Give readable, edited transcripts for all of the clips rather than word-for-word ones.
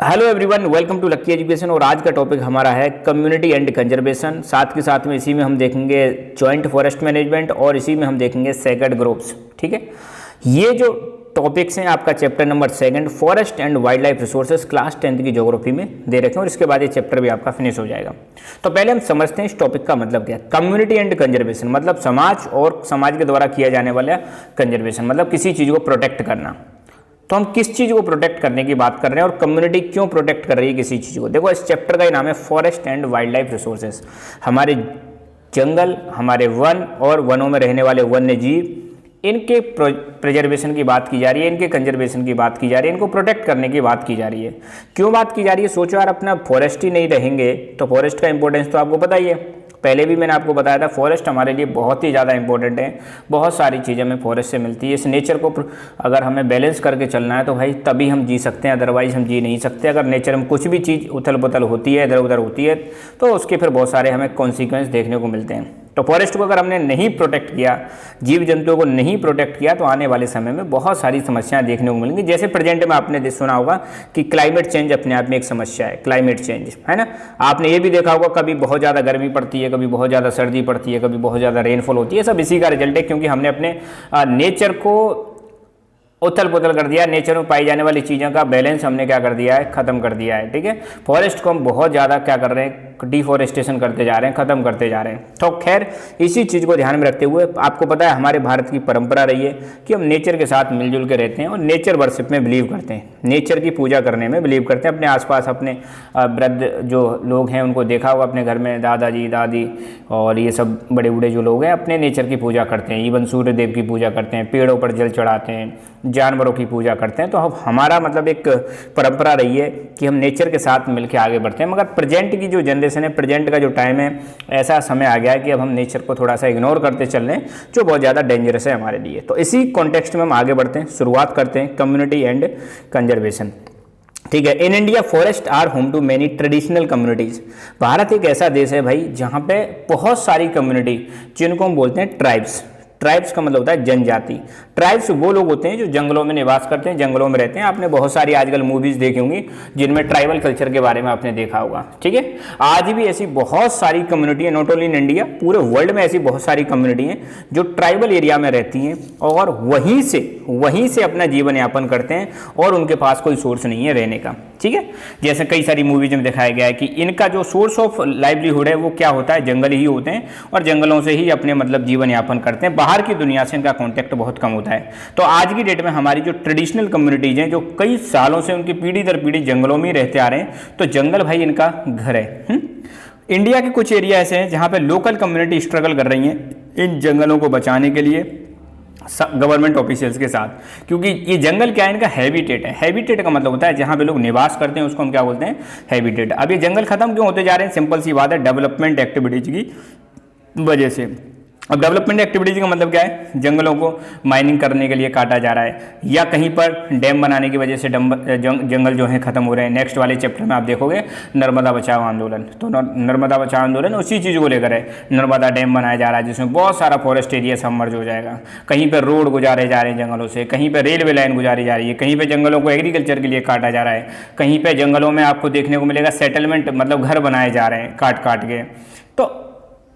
Hello everyone, welcome to lucky education. और आज का टॉपिक हमारा है कम्युनिटी एंड कंजर्वेशन। साथ के साथ में इसी में हम देखेंगे जॉइंट फॉरेस्ट मैनेजमेंट और इसी में हम देखेंगे सेक्रेड ग्रुप्स। ठीक है, ये जो टॉपिक्स हैं आपका chapter number 2 forest and wild life resources class 10th की ज्योग्राफी में दे रखे हैं और इसके बाद ये चैप्टर भी आपका फिनिश हो जाएगा। तो पहले हम समझते हैं इस टॉपिक का मतलब क्या है। कम्युनिटी एंड कंजर्वेशन मतलब समाज और समाज के द्वारा किया जाने वाला कंजर्वेशन मतलब किसी चीज़ को प्रोटेक्ट करना। तो हम किस चीज़ को प्रोटेक्ट करने की बात कर रहे हैं और कम्युनिटी क्यों प्रोटेक्ट कर रही है किसी चीज़ को। देखो, इस चैप्टर का ही नाम है forest and wild life resources. हमारे जंगल, हमारे वन और वनों में रहने वाले वन्य जीव, इनके प्रिजर्वेशन की बात की जा रही है, इनके कंजर्वेशन की बात की जा रही है, इनको प्रोटेक्ट करने की बात की जा रही है। क्यों बात की जा रही है? सोचो यार, अपना फॉरेस्ट ही नहीं रहेंगे तो फॉरेस्ट का इंपॉर्टेंस तो आपको पता ही है। पहले भी मैंने आपको बताया था, फॉरेस्ट हमारे लिए बहुत ही ज़्यादा इंपॉर्टेंट है। बहुत सारी चीज़ें हमें फॉरेस्ट से मिलती है। इस नेचर को अगर हमें बैलेंस करके चलना है तो भाई तभी हम जी सकते हैं, अदरवाइज हम जी नहीं सकते। अगर नेचर में कुछ भी चीज़ उथल पुथल होती है, इधर उधर होती है, तो उसके फिर बहुत सारे हमें कॉन्सिक्वेंस देखने को मिलते हैं। तो फॉरेस्ट को अगर हमने नहीं प्रोटेक्ट किया, जीव जंतुओं को नहीं प्रोटेक्ट किया, तो आने वाले समय में बहुत सारी समस्याएं देखने को मिलेंगी। जैसे प्रेजेंट में आपने सुना होगा कि क्लाइमेट चेंज अपने आप में एक समस्या है। क्लाइमेट चेंज है ना, आपने ये भी देखा होगा, कभी बहुत ज़्यादा गर्मी पड़ती है, कभी बहुत ज़्यादा सर्दी पड़ती है, कभी बहुत ज़्यादा रेनफॉल होती है। सब इसी का रिजल्ट है, क्योंकि हमने अपने नेचर को उथल पुथल कर दिया। नेचर में पाई जाने वाली चीज़ों का बैलेंस हमने क्या कर दिया है, ख़त्म कर दिया है। ठीक है, फॉरेस्ट को हम बहुत ज़्यादा क्या कर रहे हैं, डिफॉरेस्टेशन करते जा रहे हैं, ख़त्म करते जा रहे हैं। तो खैर, इसी चीज़ को ध्यान में रखते हुए आपको पता है हमारे भारत की परंपरा रही है कि हम नेचर के साथ मिलजुल के रहते हैं और नेचर वर्शिप में बिलीव करते हैं, नेचर की पूजा करने में बिलीव करते हैं। अपने आसपास अपने वृद्ध जो लोग हैं उनको देखा होगा, अपने घर में दादाजी दादी और ये सब बड़े बूढ़े जो लोग हैं अपने नेचर की पूजा करते हैं। इवन सूर्य देव की पूजा करते हैं, पेड़ों पर जल चढ़ाते हैं, जानवरों की पूजा करते हैं। तो अब हमारा मतलब एक परंपरा रही है कि हम नेचर के साथ मिलकर आगे बढ़ते हैं। मगर प्रेजेंट की जो जनरेशन है, प्रेजेंट का जो टाइम है, ऐसा समय आ गया है कि अब हम नेचर को थोड़ा सा इग्नोर करते चल रहे हैं, जो बहुत ज़्यादा डेंजरस है हमारे लिए। तो इसी कॉन्टेक्स्ट में हम आगे बढ़ते हैं, शुरुआत करते हैं कम्युनिटी एंड कंजर्वेशन। ठीक है, in India forest are home to many traditional communities. Bharat एक ऐसा देश है भाई जहाँ पे बहुत सारी कम्युनिटी, जिनको हम बोलते हैं ट्राइब्स। ट्राइब्स का मतलब होता है जनजाति। ट्राइब्स वो लोग होते हैं जो जंगलों में निवास करते हैं, जंगलों में रहते हैं। आपने बहुत सारी आजकल मूवीज़ देखी होंगी जिनमें ट्राइबल कल्चर के बारे में आपने देखा होगा। ठीक है, आज भी ऐसी बहुत सारी कम्युनिटी है, नॉट ओनली इन इंडिया, पूरे वर्ल्ड में ऐसी बहुत सारी कम्युनिटी हैं जो ट्राइबल एरिया में रहती हैं और वहीं से अपना जीवन यापन करते हैं और उनके पास कोई सोर्स नहीं है रहने का। ठीक है, जैसे कई सारी मूवीज में दिखाया गया है कि इनका जो सोर्स ऑफ लाइवलीहुड है वो क्या होता है, जंगल ही होते हैं और जंगलों से ही अपने मतलब जीवन यापन करते हैं। बाहर की दुनिया से इनका कांटेक्ट बहुत कम होता है। तो आज की डेट में हमारी जो ट्रेडिशनल कम्युनिटीज हैं, जो कई सालों से उनकी पीढ़ी दर पीढ़ी जंगलों में ही रहते आ रहे हैं, तो जंगल भाई इनका घर है। इंडिया के कुछ एरिया ऐसे हैं जहाँ पे लोकल कम्युनिटी स्ट्रगल कर रही हैं इन जंगलों को बचाने के लिए गवर्नमेंट ऑफिशियल्स के साथ, क्योंकि ये जंगल क्या है, इनका हैबिटेट है। हैबिटेट का मतलब होता है जहाँ पे लोग निवास करते हैं, उसको हम क्या बोलते हैं, हैबिटेट। अब ये जंगल खत्म क्यों होते जा रहे हैं? सिंपल सी बात है, डेवलपमेंट एक्टिविटीज की वजह से। अब डेवलपमेंट एक्टिविटीज का मतलब क्या है? जंगलों को माइनिंग करने के लिए काटा जा रहा है, या कहीं पर डैम बनाने की वजह से जंगल जो है खत्म हो रहे हैं। नेक्स्ट वाले चैप्टर में आप देखोगे नर्मदा बचाओ आंदोलन, तो नर्मदा बचाओ आंदोलन उसी चीज़ को लेकर है। नर्मदा डैम बनाया जा रहा है जिसमें बहुत सारा फॉरेस्ट एरिया सबमर्ज हो जाएगा। कहीं पर रोड गुजारे जा रहे हैं जंगलों से, कहीं पर रेलवे लाइन गुजारी जा रही है, कहीं पर जंगलों को एग्रीकल्चर के लिए काटा जा रहा है, कहीं पर जंगलों में आपको देखने को मिलेगा सेटलमेंट मतलब घर बनाए जा रहे हैं काट काट के। तो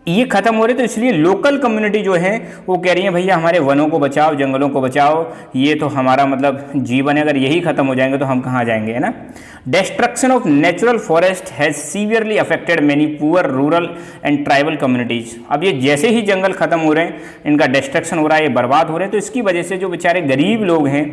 ये खत्म हो रही, तो इसलिए लोकल कम्युनिटी जो है वो कह रही है भैया हमारे वनों को बचाओ, जंगलों को बचाओ, ये तो हमारा मतलब जीवन है। अगर यही खत्म हो जाएंगे तो हम कहाँ जाएंगे, है ना। Destruction of natural forest has severely affected many poor rural and tribal communities. अब ये जैसे ही जंगल खत्म हो रहे हैं, इनका डिस्ट्रक्शन हो रहा है, ये बर्बाद हो रहे हैं, तो इसकी वजह से जो बेचारे गरीब लोग हैं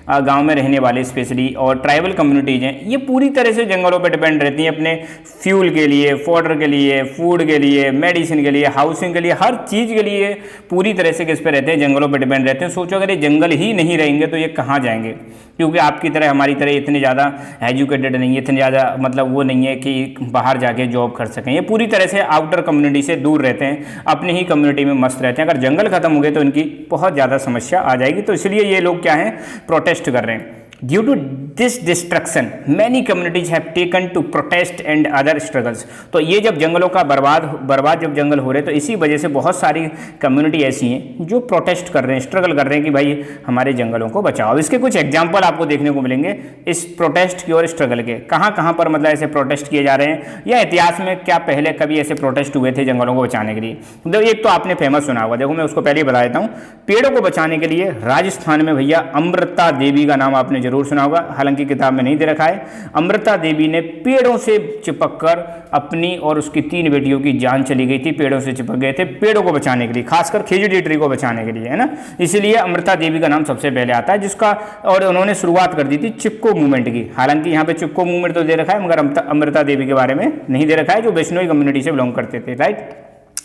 गाँव में रहने वाले स्पेशली, और ट्राइबल कम्युनिटीज हैं, ये पूरी तरह से जंगलों पर डिपेंड रहती हैं अपने फ्यूल के लिए, फॉडर के लिए, फूड के लिए, मेडिसिन के लिए, हाउसिंग के लिए, हर चीज़ के लिए पूरी तरह से किस पे रहते हैं, जंगलों पे डिपेंड रहते हैं। सोचो अगर ये जंगल ही नहीं रहेंगे तो ये कहाँ जाएंगे, क्योंकि आपकी तरह हमारी तरह इतने ज़्यादा एजुकेटेड नहीं है, इतने ज़्यादा मतलब वो नहीं है कि बाहर जाके जॉब कर सकें। ये पूरी तरह से आउटर कम्युनिटी से दूर रहते हैं, अपनी ही कम्युनिटी में मस्त रहते हैं। अगर जंगल खत्म हो गए तो इनकी बहुत ज़्यादा समस्या आ जाएगी। तो इसलिए ये लोग क्या हैं, प्रोटेस्ट कर रहे हैं। Due to this destruction many communities have taken to protest and other struggles. तो ये जब जंगलों का बर्बाद जब जंगल हो रहे तो इसी वजह से बहुत सारी कम्युनिटी ऐसी हैं जो प्रोटेस्ट कर रहे हैं, स्ट्रगल कर रहे हैं कि भाई हमारे जंगलों को बचाओ। इसके कुछ एग्जाम्पल आपको देखने को मिलेंगे इस प्रोटेस्ट की और स्ट्रगल के, कहाँ पर मतलब ऐसे प्रोटेस्ट किए जा रहे हैं या इतिहास में क्या पहले कभी ऐसे प्रोटेस्ट हुए थे जंगलों को बचाने के लिए। तो एक तो आपने फेमस सुना होगा, देखो मैं उसको पहले ही बता देता हूँ। पेड़ों को बचाने के लिए राजस्थान में भैया अमृता देवी का नाम आपने जरूर सुना होगा, हालांकि किताब में नहीं दे रखा है। अमृता देवी ने पेड़ों से चिपक कर अपनी और उसकी 3 बेटियों की जान चली गई थी, पेड़ों से चिपक गए थे पेड़ों को बचाने के लिए, खासकर खिजड़ी ट्री को बचाने के लिए, है ना। इसलिए अमृता देवी का नाम सबसे पहले आता है, जिसका और उन्होंने शुरुआत कर दी थी चिपको मूवमेंट की। हालांकि यहाँ पे चिपको मूवमेंट तो दे रखा है मगर अमृता देवी के बारे में नहीं दे रखा है, जो वैष्णवी कम्युनिटी से बिलोंग करते थे, राइट।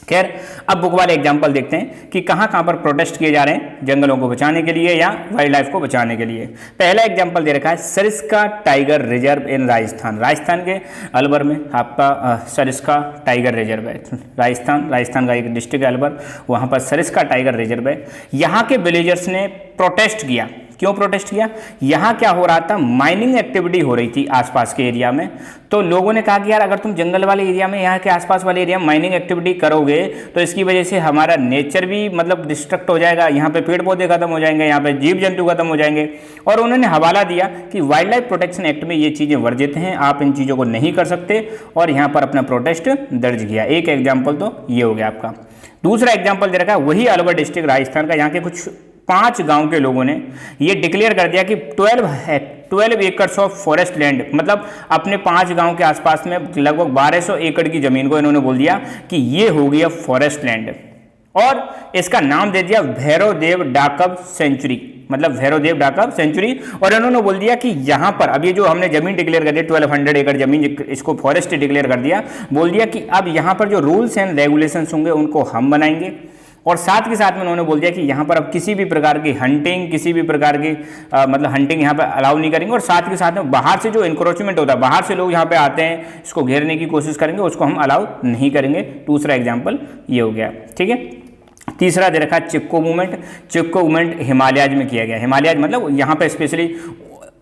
खैर, अब बुक वाले एग्जाम्पल देखते हैं कि कहाँ पर प्रोटेस्ट किए जा रहे हैं जंगलों को बचाने के लिए या वाइल्ड लाइफ को बचाने के लिए। पहला एग्जाम्पल दे रखा है Sariska tiger reserve in Rajasthan के अलवर में आपका सरिस्का टाइगर रिजर्व है। राजस्थान का एक डिस्ट्रिक्ट है अलवर, वहाँ पर सरिस्का टाइगर रिजर्व है। यहाँ के विलेजर्स ने प्रोटेस्ट किया। क्यों प्रोटेस्ट किया? यहाँ क्या हो रहा था, माइनिंग एक्टिविटी हो रही थी आसपास के एरिया में। तो लोगों ने कहा कि यार अगर तुम जंगल वाले एरिया में, यहाँ के आसपास वाले एरिया में माइनिंग एक्टिविटी करोगे तो इसकी वजह से हमारा नेचर भी मतलब डिस्ट्रक्ट हो जाएगा, यहाँ पे पेड़ पौधे खत्म हो जाएंगे, यहाँ पे जीव जंतु खत्म हो जाएंगे। और उन्होंने हवाला दिया कि वाइल्ड लाइफ प्रोटेक्शन एक्ट में ये चीज़ें वर्जित हैं, आप इन चीज़ों को नहीं कर सकते, और यहाँ पर अपना प्रोटेस्ट दर्ज किया। एक एग्जाम्पल तो ये हो गया आपका। दूसरा एग्जाम्पल दे रखा है वही अलवर डिस्ट्रिक्ट राजस्थान का। यहाँ के कुछ 5 गांव के लोगों ने ये डिक्लेयर कर दिया कि 12 एकर्स ऑफ फॉरेस्ट लैंड, मतलब अपने 5 गांव के आसपास में लगभग 1200 एकड़ की जमीन को इन्होंने बोल दिया कि ये हो गया फॉरेस्ट लैंड, और इसका नाम दे दिया भैरवदेव डाकब सेंचुरी, मतलब भैरवदेव डाकब सेंचुरी। और इन्होंने बोल दिया कि यहाँ पर अब ये जो हमने जमीन डिक्लेयर कर दी 1200 एकड़ जमीन, इसको फॉरेस्ट डिक्लेयर कर दिया, बोल दिया कि अब यहाँ पर जो रूल्स एंड रेगुलेशंस होंगे उनको हम बनाएंगे। और साथ के साथ में उन्होंने बोल दिया कि यहाँ पर अब किसी भी प्रकार की हंटिंग, किसी भी प्रकार की मतलब हंटिंग यहाँ पर अलाउ नहीं करेंगे। और साथ के साथ में बाहर से जो इंक्रोचमेंट होता है, बाहर से लोग यहाँ पे आते हैं इसको घेरने की कोशिश करेंगे, उसको हम अलाउ नहीं करेंगे। दूसरा एग्जाम्पल ये हो गया, ठीक है। तीसरा दे रखा है चिपको मूवमेंट। चिपको मूवमेंट हिमालयाज में किया गया। हिमालयाज मतलब यहाँ पे स्पेशली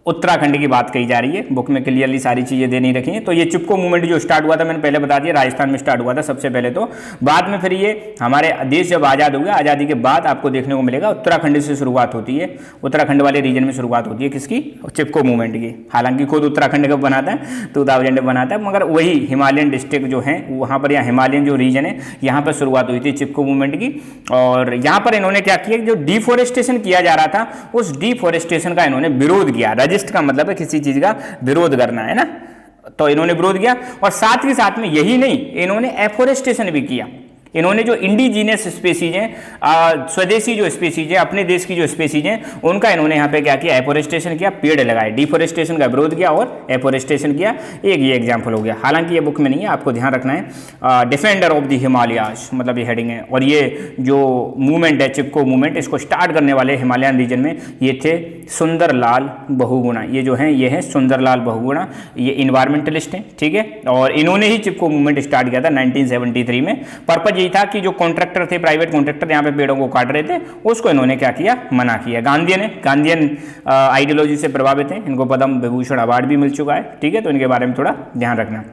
उत्तराखंड की बात कही जा रही है, बुक में क्लियरली सारी चीज़ें दे नहीं रखी हैं। तो ये चिपको मूवमेंट जो स्टार्ट हुआ था, मैंने पहले बता दिया, राजस्थान में स्टार्ट हुआ था सबसे पहले। तो बाद में फिर ये हमारे देश जब आज़ाद हो गया, आज़ादी के बाद आपको देखने को मिलेगा उत्तराखंड से शुरुआत होती है, उत्तराखंड वाले रीजन में शुरुआत होती है किसकी, चिपको मूवमेंट की। हालांकि खुद उत्तराखंड कब बनाता है, 2000 में बनाता है, मगर वही हिमालयन डिस्ट्रिक्ट जो है वहाँ पर, या हिमालयन जो रीजन है यहाँ पर शुरुआत हुई थी चिपको मूवमेंट की। और यहाँ पर इन्होंने क्या किया, जो डिफोरेस्टेशन किया जा रहा था उस डिफोरेस्टेशन का इन्होंने विरोध किया। रजिस्ट का मतलब है किसी चीज का विरोध करना, है ना। तो इन्होंने विरोध किया, और साथ ही साथ में यही नहीं, इन्होंने एफोरेस्टेशन भी किया। इन्होंने जो इंडिजीनियस स्पीसीज हैं, स्वदेशी जो स्पीसीज हैं, अपने देश की जो स्पीसीज हैं, उनका इन्होंने यहाँ पे क्या किया, एफोरेस्टेशन किया, पेड़ लगाए, डिफोरेस्टेशन का विरोध किया और एफोरेस्टेशन किया। एक ये एग्जाम्पल हो गया। हालांकि ये बुक में नहीं है, आपको ध्यान रखना है। डिफेंडर ऑफ द हिमालयाज मतलब ये हेडिंग है। और ये जो मूवमेंट है चिपको मूवमेंट, इसको स्टार्ट करने वाले हिमालयन रीजन में ये थे सुंदरलाल बहुगुणा। ये जो है ये है सुंदरलाल बहुगुणा, ये इन्वायरमेंटलिस्ट हैं, ठीक है। और इन्होंने ही चिपको मूवमेंट स्टार्ट किया था 1973 में। पर्पज यही था कि जो कॉन्ट्रैक्टर थे, प्राइवेट कॉन्ट्रैक्टर यहाँ पे पेड़ों को काट रहे थे, उसको इन्होंने क्या किया, मना किया। गांधीयन आइडियोलॉजी से प्रभावित हैं, इनको पद्म विभूषण अवार्ड भी मिल चुका है, ठीक है। तो इनके बारे में थोड़ा ध्यान रखना।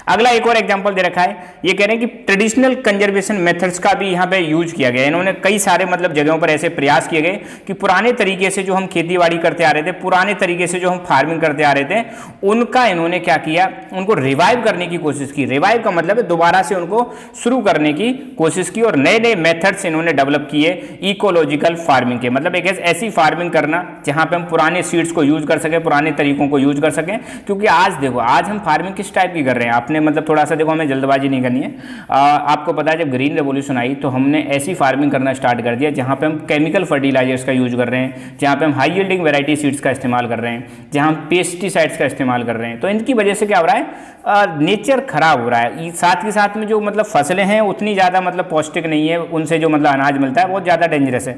अगला एक और एग्जांपल दे रखा है, ये कह रहे हैं कि ट्रेडिशनल कंजर्वेशन मेथड्स का भी यहाँ पे यूज किया गया। इन्होंने कई सारे मतलब जगहों पर ऐसे प्रयास किए गए कि पुराने तरीके से जो हम खेतीबाड़ी करते आ रहे थे, पुराने तरीके से जो हम फार्मिंग करते आ रहे थे, उनका इन्होंने क्या किया, उनको रिवाइव करने की कोशिश की। रिवाइव का मतलब है दोबारा से उनको शुरू करने की कोशिश की, और नए नए मेथड्स इन्होंने डेवलप किए इकोलॉजिकल फार्मिंग के। मतलब एक ऐसी फार्मिंग करना जहाँ पे हम पुराने सीड्स को यूज कर सकें, पुराने तरीकों को यूज कर सकें। क्योंकि आज देखो, आज हम फार्मिंग किस टाइप की कर रहे हैं, आपने मतलब थोड़ा सा देखो, हमें जल्दबाजी नहीं करनी है। आपको पता है जब ग्रीन रेवोल्यूशन आई तो हमने ऐसी फार्मिंग करना स्टार्ट कर दिया जहां पे हम केमिकल फर्टिलाइजर्स का यूज कर रहे हैं, जहां पे हम हाई यील्डिंग वैरायटी सीड्स का इस्तेमाल कर रहे हैं, जहां हम पेस्टिसाइड्स का इस्तेमाल कर रहे हैं। तो इनकी वजह से क्या हो रहा है, नेचर खराब हो रहा है। साथ ही साथ में जो मतलब फसलें हैं उतनी ज़्यादा मतलब पौष्टिक नहीं है, उनसे जो मतलब अनाज मिलता है बहुत ज़्यादा डेंजरस है।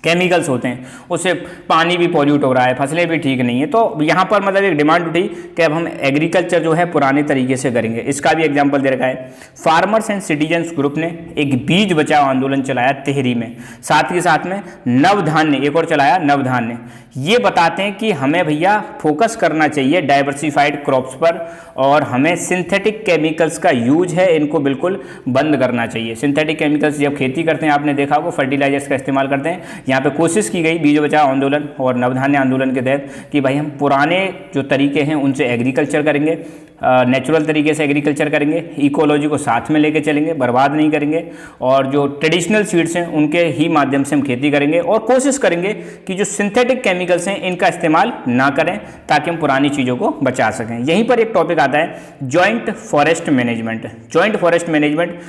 केमिकल्स होते हैं, उससे पानी भी पॉल्यूट हो रहा है, फसलें भी ठीक नहीं है। तो यहाँ पर मतलब एक डिमांड उठी कि अब हम एग्रीकल्चर जो है पुराने तरीके से करेंगे। इसका भी एग्जांपल दे रखा है। फार्मर्स एंड सिटीजन्स ग्रुप ने एक बीज बचाओ आंदोलन चलाया तिहरी में, साथ के साथ में नवधान्य एक और चलाया, नवधान्य। ये बताते हैं कि हमें भैया फोकस करना चाहिए डाइवर्सिफाइड क्रॉप्स पर, और हमें सिंथेटिक केमिकल्स का यूज है इनको बिल्कुल बंद करना चाहिए। सिंथेटिक केमिकल्स जब खेती करते हैं, आपने देखा होगा फर्टिलाइजर्स का इस्तेमाल करते हैं। यहाँ पे कोशिश की गई बीज बचाओ आंदोलन और नवधान्य आंदोलन के तहत कि भाई हम पुराने जो तरीके हैं उनसे एग्रीकल्चर करेंगे, नेचुरल तरीके से एग्रीकल्चर करेंगे, इकोलॉजी को साथ में लेके चलेंगे, बर्बाद नहीं करेंगे, और जो ट्रेडिशनल सीड्स हैं उनके ही माध्यम से हम खेती करेंगे, और कोशिश करेंगे कि जो सिंथेटिक केमिकल्स हैं इनका इस्तेमाल ना करें ताकि हम पुरानी चीज़ों को बचा सकें। यहीं पर एक टॉपिक आता है joint forest management. Joint forest management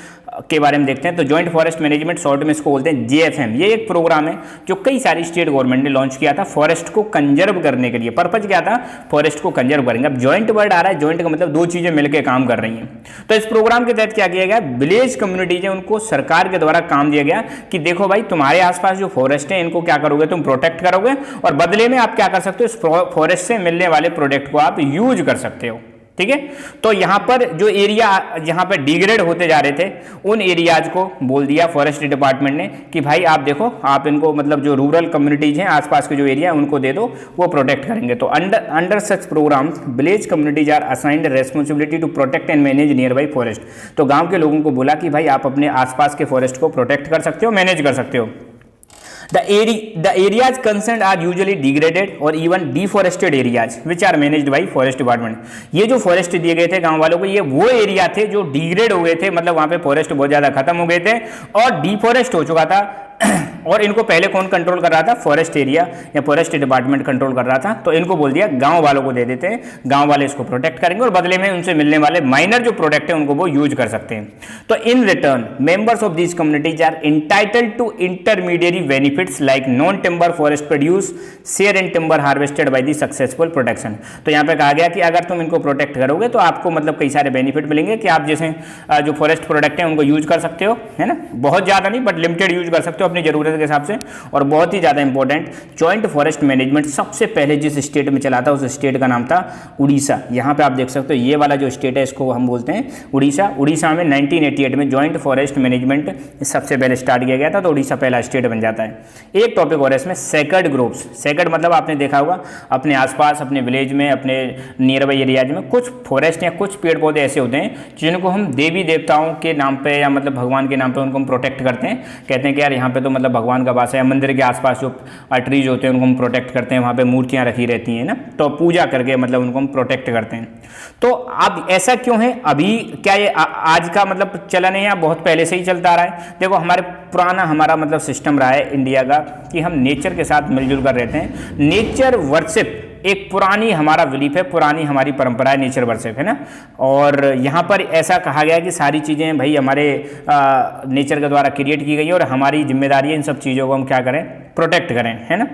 के बारे में देखते हैं। तो जॉइंट फॉरेस्ट मैनेजमेंट शॉर्ट में इसको बोलते हैं JFM। ये एक प्रोग्राम है जो कई सारी स्टेट गवर्नमेंट ने लॉन्च किया था फॉरेस्ट को कंजर्व करने के लिए। पर्पज क्या था? फॉरेस्ट को कंजर्व करेंगे। अब जॉइंट वर्ड आ रहा है, जॉइंट का मतलब दो चीजें मिलकर काम कर रही हैं। तो इस प्रोग्राम के तहत क्या किया गया, विलेज कम्युनिटीज है उनको सरकार के द्वारा काम दिया गया कि देखो भाई तुम्हारे आसपास जो फॉरेस्ट है इनको क्या करोगे, तुम प्रोटेक्ट करोगे, और बदले में आप क्या कर सकते हो, इस फॉरेस्ट से मिलने वाले प्रोडक्ट को आप यूज कर सकते हो। ठीक है, तो यहाँ पर जो एरिया जहाँ पर डिग्रेड होते जा रहे थे उन एरियाज को बोल दिया फॉरेस्ट डिपार्टमेंट ने कि भाई आप देखो, आप इनको मतलब जो रूरल कम्युनिटीज हैं आसपास के जो एरिया है उनको दे दो, वो प्रोटेक्ट करेंगे। तो under such program village communities are assigned responsibility to protect and manage nearby forest. तो गाँव के लोगों को बोला कि भाई आप अपने आसपास के फॉरेस्ट को प्रोटेक्ट कर सकते हो, मैनेज कर सकते हो। The areas concerned are usually degraded or even deforested areas which are managed by forest department। ये जो फॉरेस्ट दिए गए थे गांव वालों को, ये वो एरिया थे जो डिग्रेड हो गए थे, मतलब वहां पे फॉरेस्ट बहुत ज्यादा खत्म हो गए थे और डिफॉरेस्ट हो चुका था। और इनको पहले कौन कंट्रोल कर रहा था? फॉरेस्ट एरिया या फॉरेस्ट डिपार्टमेंट कंट्रोल कर रहा था। तो इनको बोल दिया गांव वालों को दे देते हैं, गांव वाले इसको प्रोटेक्ट करेंगे और बदले में उनसे मिलने वाले माइनर जो प्रोडक्ट है उनको वो यूज कर सकते हैं। तो in return members of these communities are entitled to intermediary benefits like non timber forest produce share in timber harvested by the successful protection. तो यहाँ पे कहा गया कि अगर तुम इनको प्रोटेक्ट करोगे तो आपको मतलब कई सारे बेनिफिट मिलेंगे कि आप जैसे जो फॉरेस्ट प्रोडक्ट है उनको यूज कर सकते हो, है ना, बहुत ज्यादा नहीं बट लिमिटेड यूज कर सकते हो अपनी जरूरत के हिसाब से। और बहुत ही ज्यादा इंपॉर्टेंट, जॉइंट फॉरेस्ट मैनेजमेंट सबसे पहले जिस स्टेट में चला था उस स्टेट का नाम था उड़ीसा। यहाँ पे आप देख सकते हो ये वाला जो स्टेट है इसको हम बोलते हैं उड़ीसा। उड़ीसा में 1988 में जॉइंट फॉरेस्ट मैनेजमेंट सबसे पहले स्टार्ट किया गया था, तो उड़ीसा पहला स्टेट बन जाता है। एक टॉपिक और है इसमें, सेक्रेड ग्रुप्स। सेक्रेड मतलब आपने देखा होगा अपने आसपास, अपने विलेज में, अपने नियर बाई एरियाज में कुछ फॉरेस्ट या कुछ पेड़ पौधे ऐसे होते हैं जिनको हम देवी देवताओं के नाम पे या मतलब भगवान के नाम पे उनको हम प्रोटेक्ट करते हैं। कहते हैं कि यार यहाँ पे तो मतलब भगवान का वास है। मंदिर के आसपास जो ट्रीज होते हैं उनको हम प्रोटेक्ट करते हैं, वहाँ पे मूर्तियाँ रखी रहती हैं ना, तो पूजा करके मतलब उनको हम प्रोटेक्ट करते हैं। तो अब ऐसा क्यों है? अभी क्या ये आज का मतलब चलन है या बहुत पहले से ही चलता आ रहा है? देखो हमारे पुराना हमारा मतलब सिस्टम रहा है इंडिया का कि हम नेचर के साथ मिलजुल कर रहते हैं। नेचर वर्शिप एक पुरानी हमारा बिलीफ है, पुरानी हमारी परंपरा है नेचर वर्शिप, है ना। और यहाँ पर ऐसा कहा गया है कि सारी चीज़ें भाई हमारे नेचर के द्वारा क्रिएट की गई है और हमारी जिम्मेदारी है इन सब चीज़ों को हम क्या करें, प्रोटेक्ट करें, है ना।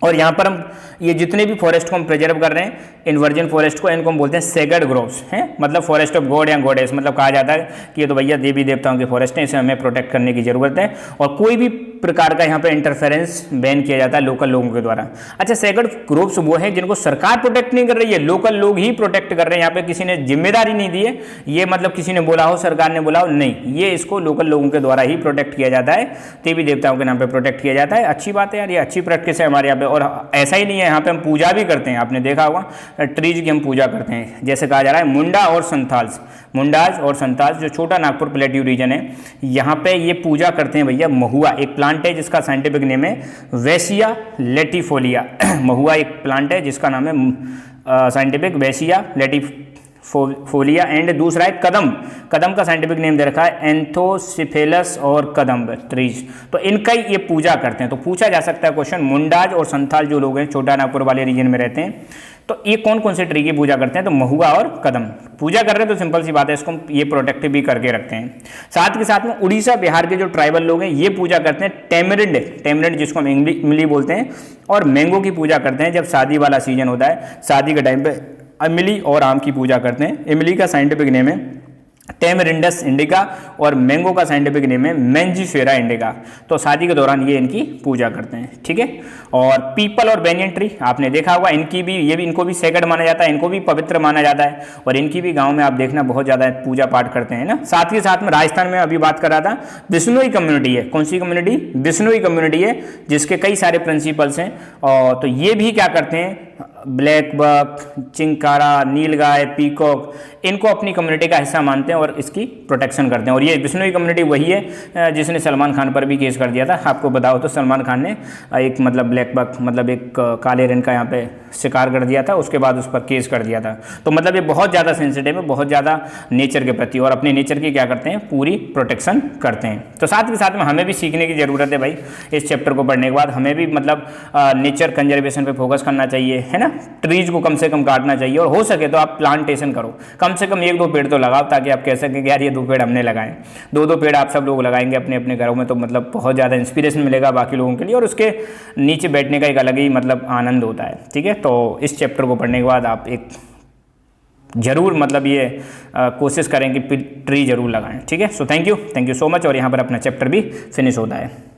और यहाँ पर हम ये जितने भी फॉरेस्ट को हम प्रिजर्व कर रहे हैं, इन वर्जिन फॉरेस्ट को, इनको हम बोलते हैं सेक्रेड ग्रोव्स, हैं, मतलब फॉरेस्ट ऑफ गॉड या गॉडेस। मतलब कहा जाता है कि ये तो भैया देवी देवताओं के फॉरेस्ट हैं, इसे हमें प्रोटेक्ट करने की जरूरत है और कोई भी प्रकार का यहाँ पे इंटरफेरेंस बैन किया जाता है लोकल लोगों के द्वारा। अच्छा, सेक्रेड ग्रोव्स वो हैं जिनको सरकार प्रोटेक्ट नहीं कर रही है, लोकल लोग ही प्रोटेक्ट कर रहे हैं। यहाँ पे किसी ने जिम्मेदारी नहीं दी है, ये मतलब किसी ने बोला हो, सरकार ने बोला हो, नहीं, ये इसको लोकल लोगों के द्वारा ही प्रोटेक्ट किया जाता है, देवी देवताओं के नाम पे प्रोटेक्ट किया जाता है। अच्छी बात है यार, ये अच्छी प्रैक्टिस है हमारे यहाँ पे। और ऐसा ही नहीं है, यहाँ पे हम पूजा भी करते हैं, आपने देखा होगा ट्रीज की हम पूजा करते हैं। जैसे कहा जा रहा है मुंडा और संथाल्स, मुंडाज और संथाल्स जो छोटा नागपुर प्लेट्यू रीजन है, यहाँ पे ये पूजा करते हैं भैया महुआ। एक प्लांट है जिसका साइंटिफिक नेम है वेसिया लेटिफोलिया। महुआ एक प्लांट है जिसका नाम है साइंटिफिक वेसिया लेटिफोलिया। एंड दूसरा है कदम, कदम का साइंटिफिक नेम दे रखा है एंथोसिफेलस और कदम ट्रीज। तो इनका ही ये पूजा करते हैं। तो पूछा जा सकता है क्वेश्चन, मुंडाज और संथाल जो लोग हैं छोटा नागपुर वाले रीजन में रहते हैं, तो ये कौन कौन से ट्री की पूजा करते हैं? तो महुआ और कदम पूजा कर रहे हैं, तो सिंपल सी बात है, इसको ये प्रोटेक्ट भी करके रखते हैं। साथ के साथ में उड़ीसा बिहार के जो ट्राइबल लोग हैं ये पूजा करते हैं टेमरिंड, टेमरिंड जिसको हम इमली बोलते हैं, और मैंगो की पूजा करते हैं जब शादी वाला सीजन होता है। शादी के टाइम पे इमली और आम की पूजा करते हैं। इमली का साइंटिफिक नेम है टेमरिंडस इंडिका, और मैंगो का साइंटिफिक नेम है मैंजीफेरा इंडिका। तो शादी के दौरान ये इनकी पूजा करते हैं, ठीक है। और पीपल और बेनियन ट्री आपने देखा होगा, इनकी भी इनको भी सैक्रेड माना जाता है, इनको भी पवित्र माना जाता है, और इनकी भी गांव में आप देखना बहुत ज़्यादा पूजा पाठ करते हैं ना। साथ ही साथ में राजस्थान में अभी बात कर रहा था, बिश्नोई कम्युनिटी है। कौन सी कम्युनिटी? बिश्नोई कम्युनिटी है, जिसके कई सारे प्रिंसिपल्स हैं। और तो ये भी क्या करते हैं, ब्लैक बक, चिंकारा, नीलगाय, पीकॉक, इनको अपनी कम्युनिटी का हिस्सा मानते हैं और इसकी प्रोटेक्शन करते हैं। और ये बिश्नोई कम्युनिटी वही है जिसने सलमान खान पर भी केस कर दिया था। आपको बताओ तो सलमान खान ने एक मतलब ब्लैक बक मतलब एक काले रंग का यहाँ पे शिकार कर दिया था, उसके बाद उस पर केस कर दिया था। तो मतलब ये बहुत ज़्यादा सेंसिटिव है, बहुत ज़्यादा नेचर के प्रति, और अपने नेचर की क्या करते हैं, पूरी प्रोटेक्शन करते हैं। तो साथ के साथ में हमें भी सीखने की ज़रूरत है भाई, इस चैप्टर को पढ़ने के बाद हमें भी मतलब नेचर कंजर्वेशन पे फोकस करना चाहिए, है ना। ट्रीज को कम से कम काटना चाहिए, और हो सके तो आप प्लांटेशन करो, कम से कम 1-2 पेड़ तो लगाओ, ताकि आप कह सकें कि यार ये 2 पेड़ हमने लगाए। 2-2 पेड़ आप सब लोग लगाएंगे अपने अपने घरों में, तो मतलब बहुत ज़्यादा इंस्पिरेशन मिलेगा बाकी लोगों के लिए, और उसके नीचे बैठने का एक अलग ही मतलब आनंद होता है, ठीक है। तो इस चैप्टर को पढ़ने के बाद आप एक जरूर मतलब ये कोशिश करें कि ट्री जरूर लगाएं, ठीक है। So thank you so much, और यहाँ पर अपना चैप्टर भी फिनिश होता है।